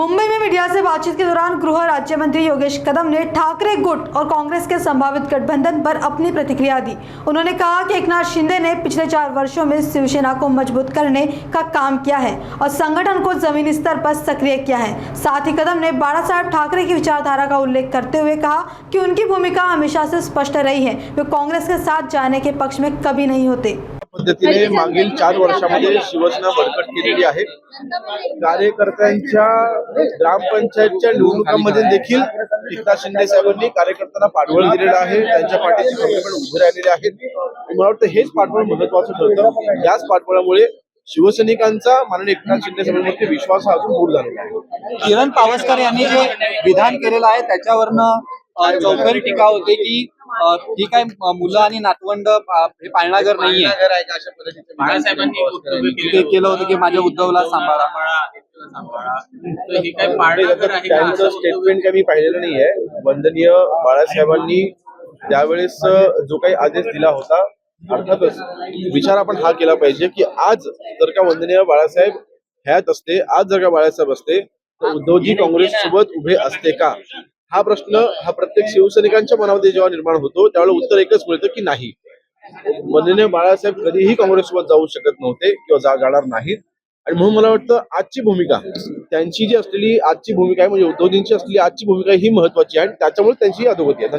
मुंबई में मीडिया से बातचीत के दौरान गृह राज्य मंत्री योगेश कदम ने ठाकरे गुट और कांग्रेस के संभावित गठबंधन पर अपनी प्रतिक्रिया दी। उन्होंने कहा कि एकनाथ शिंदे ने पिछले 4 वर्षों में शिवसेना को मजबूत करने का काम किया है और संगठन को जमीनी स्तर पर सक्रिय किया है। साथ ही कदम ने बाळा साहेब ठाकरे की विचारधारा का उल्लेख करते हुए कहा कि उनकी भूमिका हमेशा से स्पष्ट रही है, वे कांग्रेस के साथ जाने के पक्ष में कभी नहीं होते। पद्धतीने मागील 4 वर्षांमध्ये शिवसेना बळकट केलेली आहे। कार्यकर्त्यांच्या ग्रामपंचायतच्या निवडणुकांमध्ये देखील एकनाथ शिंदे साहेबांनी कार्यकर्त्यांना पाठबळ दिलेलं आहे, त्यांच्या पाठीशी खंबीरपणे उभे राहिलेले आहेत। मला वाटतं हेच पाठबळ महत्त्वाचं ठरतं। याच पाठबळामुळे शिवसैनिकांचा माननीय एकनाथ शिंदे साहेबांवरती विश्वास हा अजून दूर झालेला आहे। किरण पावसकर यांनी जे विधान केलेलं आहे त्याच्यावरनं चौफेर टीका होते की ही काय मुलं आणि नातवंड हे पाळणाघर नाहीये। बाळासाहेबांनी केलं होतं की माझ्या उद्धवला सांभाळा। त्यांचं स्टेटमेंट काही मी पाहिलेलं नाहीये। वंदनीय बाळासाहेबांनी त्यावेळेस जो काही आदेश दिला होता, अर्थातच विचार आपण हा केला पाहिजे की आज जर का वंदनीय बाळासाहेब हयात असते, आज जर का बाळासाहेब असते तर उद्धवजी काँग्रेस सोबत उभे असते का? हा प्रश्न हा प्रत्येक शिवसैनिकांच्या मनामध्ये जेव्हा निर्माण होतो त्यावेळेला उत्तर एकच मिळतं की नाही। वंदनीय बाळासाहेब कधीही काँग्रेससोबत जाऊ शकत नव्हते किंवा जाणार नाहीत। आणि म्हणून मला वाटतं आजची भूमिका त्यांची जी असलेली आजची भूमिका आहे, म्हणजे उद्धवजींची असलेली आजची भूमिका ही महत्वाची आहे आणि त्याच्यामुळे त्यांची अधोगती आहे।